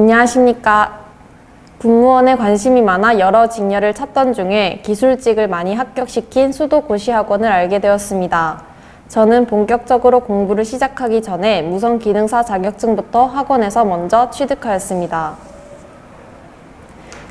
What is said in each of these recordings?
안녕하십니까. 군무원에 관심이 많아 여러 직렬을 찾던 중에 기술직을 많이 합격시킨 수도고시학원을 알게 되었습니다. 저는 본격적으로 공부를 시작하기 전에 무선기능사 자격증부터 학원에서 먼저 취득하였습니다.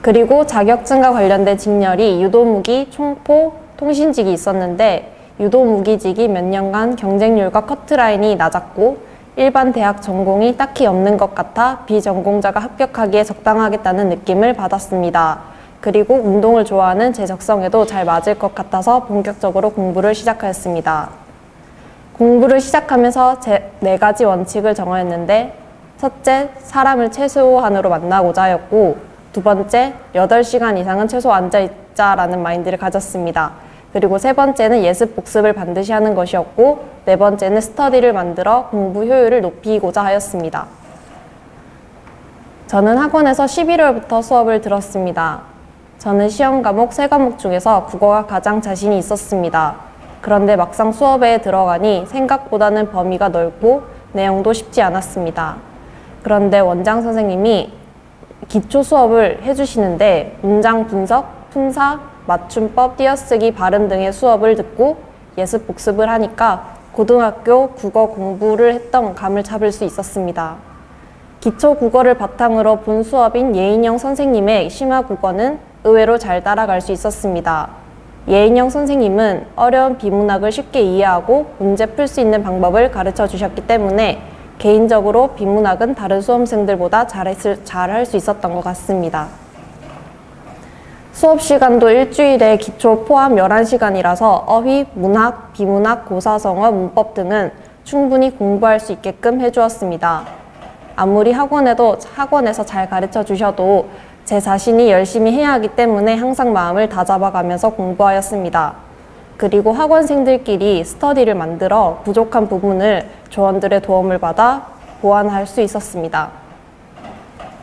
그리고 자격증과 관련된 직렬이 유도무기, 총포, 통신직이 있었는데 유도무기직이 몇 년간 경쟁률과 커트라인이 낮았고 일반 대학 전공이 딱히 없는 것 같아 비전공자가 합격하기에 적당하겠다는 느낌을 받았습니다. 그리고 운동을 좋아하는 제 적성에도 잘 맞을 것 같아서 본격적으로 공부를 시작하였습니다. 공부를 시작하면서 제 4가지 원칙을 정하였는데 첫째, 사람을 최소한으로 만나고자 하였고 두 번째, 8시간 이상은 최소 앉아있자라는 마인드를 가졌습니다. 그리고 세 번째는 예습 복습을 반드시 하는 것이었고 네 번째는 스터디를 만들어 공부 효율을 높이고자 하였습니다. 저는 학원에서 11월부터 수업을 들었습니다. 저는 시험 과목 3과목 중에서 국어가 가장 자신이 있었습니다. 그런데 막상 수업에 들어가니 생각보다는 범위가 넓고 내용도 쉽지 않았습니다. 그런데 원장 선생님이 기초 수업을 해주시는데 문장 분석, 품사, 맞춤법, 띄어쓰기, 발음 등의 수업을 듣고 예습 복습을 하니까 고등학교 국어 공부를 했던 감을 잡을 수 있었습니다. 기초 국어를 바탕으로 본 수업인 예인영 선생님의 심화 국어는 의외로 잘 따라갈 수 있었습니다. 예인영 선생님은 어려운 비문학을 쉽게 이해하고 문제 풀 수 있는 방법을 가르쳐 주셨기 때문에 개인적으로 비문학은 다른 수험생들보다 잘할 수 있었던 것 같습니다. 수업 시간도 일주일에 기초 포함 11시간이라서 어휘, 문학, 비문학, 고사성어, 문법 등은 충분히 공부할 수 있게끔 해주었습니다. 아무리 학원에서 잘 가르쳐 주셔도 제 자신이 열심히 해야 하기 때문에 항상 마음을 다잡아가면서 공부하였습니다. 그리고 학원생들끼리 스터디를 만들어 부족한 부분을 조원들의 도움을 받아 보완할 수 있었습니다.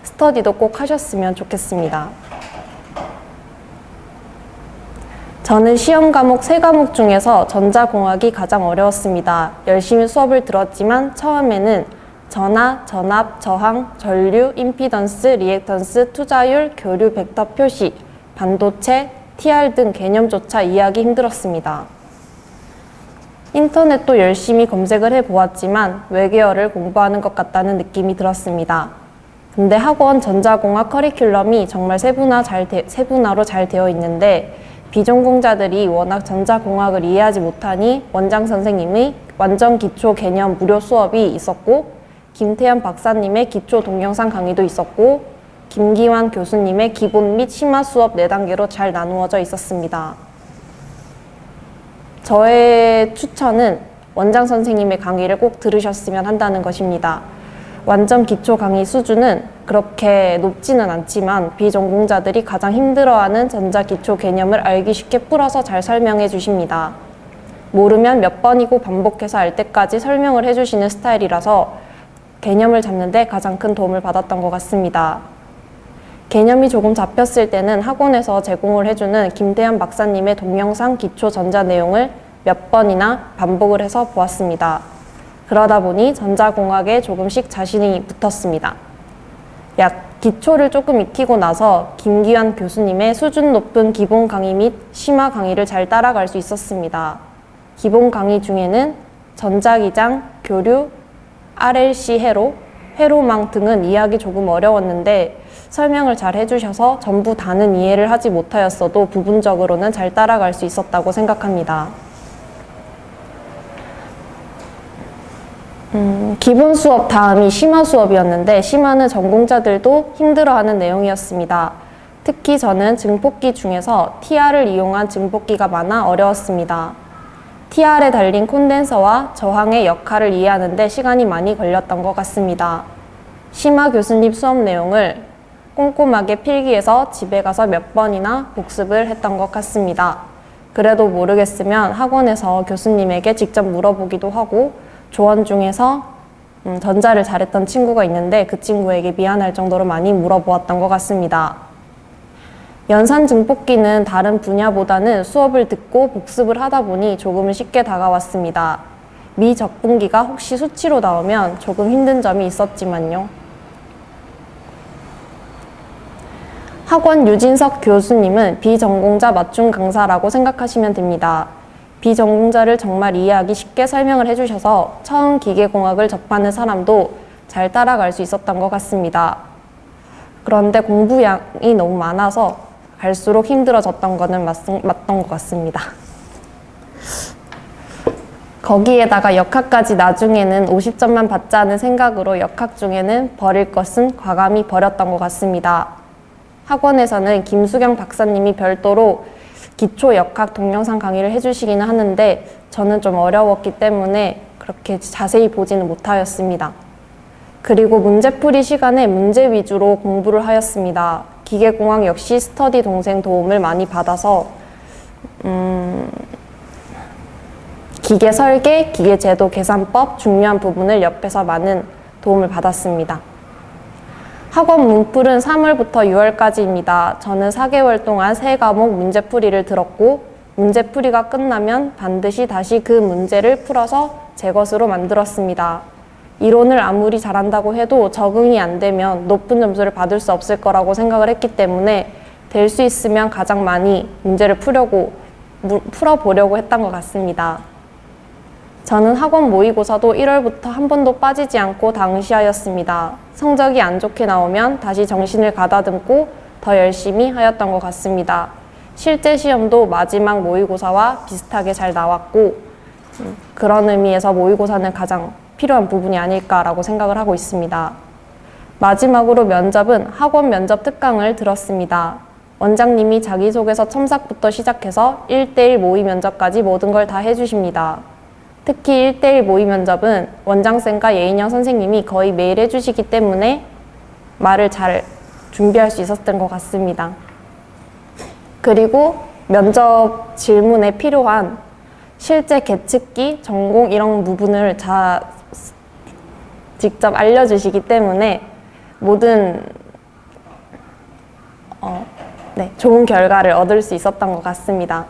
스터디도 꼭 하셨으면 좋겠습니다. 저는 시험 과목 3과목 중에서 전자공학이 가장 어려웠습니다. 열심히 수업을 들었지만 처음에는 전하, 전압, 저항, 전류, 임피던스, 리액턴스, 투자율, 교류, 벡터 표시, 반도체, TR 등 개념조차 이해하기 힘들었습니다. 인터넷도 열심히 검색을 해보았지만 외계어를 공부하는 것 같다는 느낌이 들었습니다. 근데 학원 전자공학 커리큘럼이 정말 세분화로 잘 되어 있는데 비전공자들이 워낙 전자공학을 이해하지 못하니 원장 선생님의 완전 기초 개념 무료 수업이 있었고 김태현 박사님의 기초 동영상 강의도 있었고 김기환 교수님의 기본 및 심화 수업 4단계로 잘 나누어져 있었습니다. 저의 추천은 원장 선생님의 강의를 꼭 들으셨으면 한다는 것입니다. 완전 기초 강의 수준은 그렇게 높지는 않지만 비전공자들이 가장 힘들어하는 전자기초 개념을 알기 쉽게 풀어서 잘 설명해 주십니다. 모르면 몇 번이고 반복해서 알 때까지 설명을 해주시는 스타일이라서 개념을 잡는 데 가장 큰 도움을 받았던 것 같습니다. 개념이 조금 잡혔을 때는 학원에서 제공을 해주는 김태현 박사님의 동영상 기초 전자 내용을 몇 번이나 반복을 해서 보았습니다. 그러다 보니 전자공학에 조금씩 자신이 붙었습니다. 기초를 조금 익히고 나서 김기환 교수님의 수준 높은 기본 강의 및 심화 강의를 잘 따라갈 수 있었습니다. 기본 강의 중에는 전자기장, 교류, RLC 회로, 회로망 등은 이해하기 조금 어려웠는데 설명을 잘 해주셔서 전부 다는 이해를 하지 못하였어도 부분적으로는 잘 따라갈 수 있었다고 생각합니다. 기본 수업 다음이 심화 수업이었는데 심화는 전공자들도 힘들어하는 내용이었습니다. 특히 저는 증폭기 중에서 TR을 이용한 증폭기가 많아 어려웠습니다. TR에 달린 콘덴서와 저항의 역할을 이해하는 데 시간이 많이 걸렸던 것 같습니다. 심화 교수님 수업 내용을 꼼꼼하게 필기해서 집에 가서 몇 번이나 복습을 했던 것 같습니다. 그래도 모르겠으면 학원에서 교수님에게 직접 물어보기도 하고 조원 중에서 전자를 잘했던 친구가 있는데 그 친구에게 미안할 정도로 많이 물어보았던 것 같습니다. 연산 증폭기는 다른 분야보다는 수업을 듣고 복습을 하다 보니 조금은 쉽게 다가왔습니다. 미적분기가 혹시 수치로 나오면 조금 힘든 점이 있었지만요. 학원 유진석 교수님은 비전공자 맞춤 강사라고 생각하시면 됩니다. 비전공자를 정말 이해하기 쉽게 설명을 해주셔서 처음 기계공학을 접하는 사람도 잘 따라갈 수 있었던 것 같습니다. 그런데 공부량이 너무 많아서 갈수록 힘들어졌던 거는 맞던 것 같습니다. 거기에다가 역학까지 나중에는 50점만 받자는 생각으로 역학 중에는 버릴 것은 과감히 버렸던 것 같습니다. 학원에서는 김수경 박사님이 별도로 기초 역학 동영상 강의를 해주시기는 하는데 저는 좀 어려웠기 때문에 그렇게 자세히 보지는 못하였습니다. 그리고 문제풀이 시간에 문제 위주로 공부를 하였습니다. 기계공학 역시 스터디 동생 도움을 많이 받아서 기계 설계, 기계 제도 계산법 중요한 부분을 옆에서 많은 도움을 받았습니다. 학원 문풀은 3월부터 6월까지입니다. 저는 4개월 동안 3과목 문제풀이를 들었고 문제풀이가 끝나면 반드시 다시 그 문제를 풀어서 제 것으로 만들었습니다. 이론을 아무리 잘한다고 해도 적응이 안 되면 높은 점수를 받을 수 없을 거라고 생각을 했기 때문에 될 수 있으면 가장 많이 문제를 풀어보려고 했던 것 같습니다. 저는 학원 모의고사도 1월부터 한 번도 빠지지 않고 당시하였습니다. 성적이 안 좋게 나오면 다시 정신을 가다듬고 더 열심히 하였던 것 같습니다. 실제 시험도 마지막 모의고사와 비슷하게 잘 나왔고 그런 의미에서 모의고사는 가장 필요한 부분이 아닐까라고 생각을 하고 있습니다. 마지막으로 면접은 학원 면접 특강을 들었습니다. 원장님이 자기소개서 첨삭부터 시작해서 1대1 모의 면접까지 모든 걸 다 해주십니다. 특히 1대1 모의 면접은 원장쌤과 예인영 선생님이 거의 매일 해주시기 때문에 말을 잘 준비할 수 있었던 것 같습니다. 그리고 면접 질문에 필요한 실제 계측기, 전공 이런 부분을 직접 알려주시기 때문에 모든 좋은 결과를 얻을 수 있었던 것 같습니다.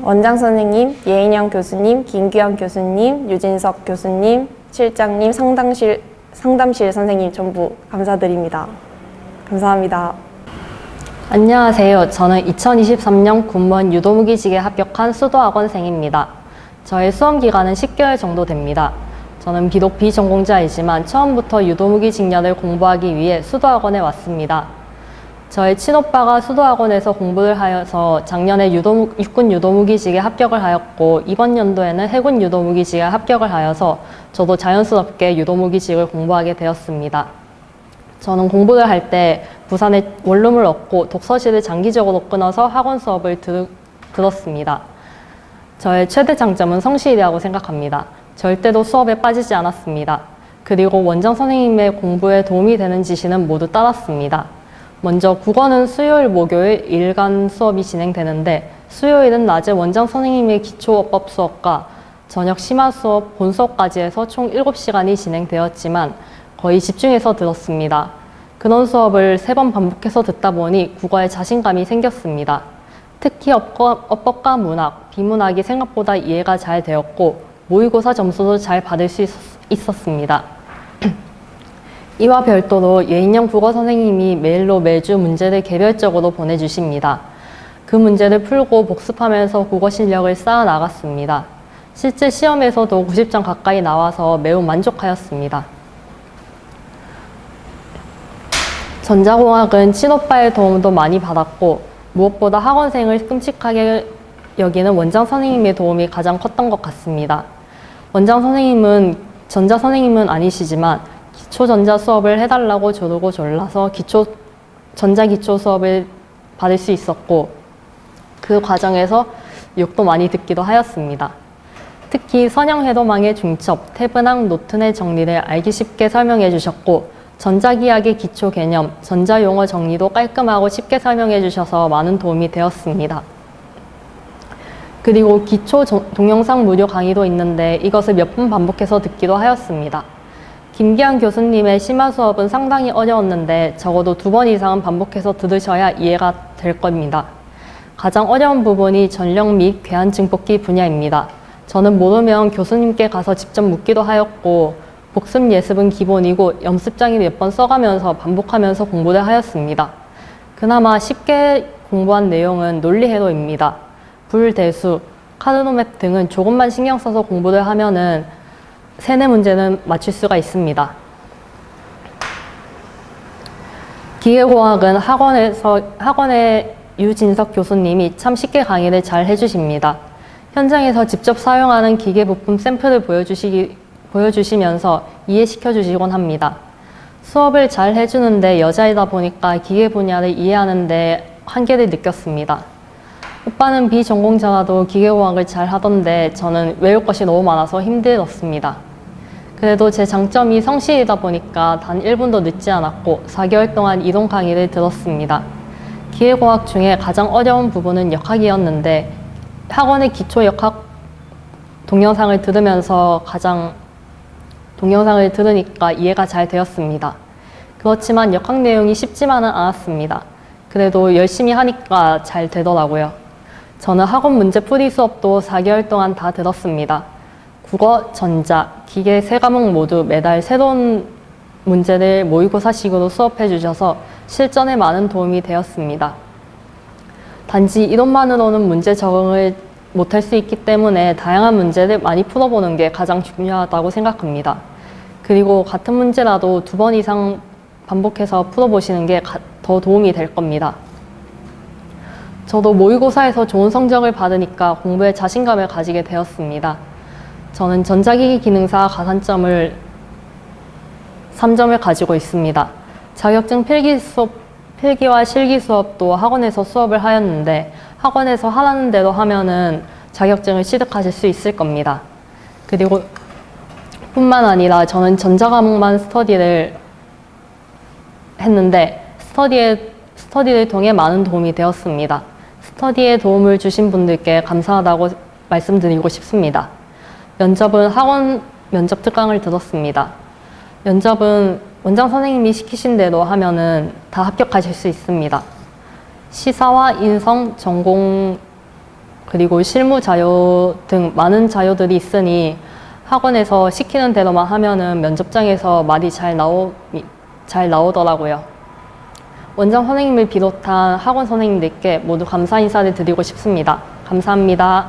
원장 선생님, 예인영 교수님, 김규현 교수님, 유진석 교수님, 실장님, 상담실 선생님 전부 감사드립니다. 감사합니다. 안녕하세요. 저는 2023년 군무원 유도무기직에 합격한 수도학원생입니다. 저의 수험 기간은 10개월 정도 됩니다. 저는 비록 비전공자이지만 처음부터 유도무기 직렬을 공부하기 위해 수도학원에 왔습니다. 저의 친오빠가 수도학원에서 공부를 하여서 작년에 육군 유도무기직에 합격을 하였고 이번 연도에는 해군 유도무기직에 합격을 하여서 저도 자연스럽게 유도무기직을 공부하게 되었습니다. 저는 공부를 할 때 부산에 원룸을 얻고 독서실을 장기적으로 끊어서 학원 수업을 들었습니다. 저의 최대 장점은 성실이라고 생각합니다. 절대로 수업에 빠지지 않았습니다. 그리고 원장 선생님의 공부에 도움이 되는 지시는 모두 따랐습니다. 먼저 국어는 수요일, 목요일 일간 수업이 진행되는데 수요일은 낮에 원장 선생님의 기초어법 수업과 저녁 심화 수업, 본 수업까지 해서 총 7시간이 진행되었지만 거의 집중해서 들었습니다. 그런 수업을 3번 반복해서 듣다 보니 국어에 자신감이 생겼습니다. 특히 어법과 문학, 비문학이 생각보다 이해가 잘 되었고 모의고사 점수도 잘 받을 수 있었습니다. 이와 별도로 예인영 국어 선생님이 메일로 매주 문제를 개별적으로 보내주십니다. 그 문제를 풀고 복습하면서 국어 실력을 쌓아 나갔습니다. 실제 시험에서도 90점 가까이 나와서 매우 만족하였습니다. 전자공학은 친오빠의 도움도 많이 받았고 무엇보다 학원생을 끔찍하게 여기는 원장 선생님의 도움이 가장 컸던 것 같습니다. 원장 선생님은 전자 선생님은 아니시지만 기초 전자 수업을 해달라고 조르고 졸라서 전자 기초 수업을 받을 수 있었고 그 과정에서 욕도 많이 듣기도 하였습니다. 특히 선형해도망의 중첩, 태분항, 노튼의 정리를 알기 쉽게 설명해 주셨고 전자기학의 기초 개념, 전자용어 정리도 깔끔하고 쉽게 설명해 주셔서 많은 도움이 되었습니다. 그리고 기초 동영상 무료 강의도 있는데 이것을 몇 번 반복해서 듣기도 하였습니다. 김기한 교수님의 심화 수업은 상당히 어려웠는데 적어도 2번 이상은 반복해서 들으셔야 이해가 될 겁니다. 가장 어려운 부분이 전력 및 괴한 증폭기 분야입니다. 저는 모르면 교수님께 가서 직접 묻기도 하였고 복습 예습은 기본이고 연습장에 몇 번 써가면서 반복하면서 공부를 하였습니다. 그나마 쉽게 공부한 내용은 논리회로입니다. 불대수, 카르노맵 등은 조금만 신경 써서 공부를 하면은 세네 문제는 맞출 수가 있습니다. 기계공학은 학원의 유진석 교수님이 참 쉽게 강의를 잘 해주십니다. 현장에서 직접 사용하는 기계 부품 샘플을 보여주시면서 이해시켜 주시곤 합니다. 수업을 잘 해주는데 여자이다 보니까 기계 분야를 이해하는데 한계를 느꼈습니다. 오빠는 비전공자라도 기계공학을 잘 하던데 저는 외울 것이 너무 많아서 힘들었습니다. 그래도 제 장점이 성실이다 보니까 단 1분도 늦지 않았고 4개월 동안 이동 강의를 들었습니다. 기계공학 중에 가장 어려운 부분은 역학이었는데 학원의 기초 역학 동영상을 들으니까 이해가 잘 되었습니다. 그렇지만 역학 내용이 쉽지만은 않았습니다. 그래도 열심히 하니까 잘 되더라고요. 저는 학원 문제풀이 수업도 4개월 동안 다 들었습니다. 국어, 전자, 기계 3과목 모두 매달 새로운 문제를 모의고사식으로 수업해 주셔서 실전에 많은 도움이 되었습니다. 단지 이론만으로는 문제 적응을 못할 수 있기 때문에 다양한 문제를 많이 풀어보는 게 가장 중요하다고 생각합니다. 그리고 같은 문제라도 2번 이상 반복해서 풀어보시는 게 더 도움이 될 겁니다. 저도 모의고사에서 좋은 성적을 받으니까 공부에 자신감을 가지게 되었습니다. 저는 전자기기 기능사 가산점을 3점을 가지고 있습니다. 자격증 필기와 실기 수업도 학원에서 수업을 하였는데 학원에서 하라는 대로 하면은 자격증을 취득하실 수 있을 겁니다. 그리고 뿐만 아니라 저는 전자과목만 스터디를 했는데 스터디를 통해 많은 도움이 되었습니다. 스터디에 도움을 주신 분들께 감사하다고 말씀드리고 싶습니다. 면접은 학원 면접 특강을 들었습니다. 면접은 원장 선생님이 시키신 대로 하면은 다 합격하실 수 있습니다. 시사와 인성, 전공, 그리고 실무 자료 등 많은 자료들이 있으니 학원에서 시키는 대로만 하면은 면접장에서 말이 잘 나오더라고요. 원장 선생님을 비롯한 학원 선생님들께 모두 감사 인사를 드리고 싶습니다. 감사합니다.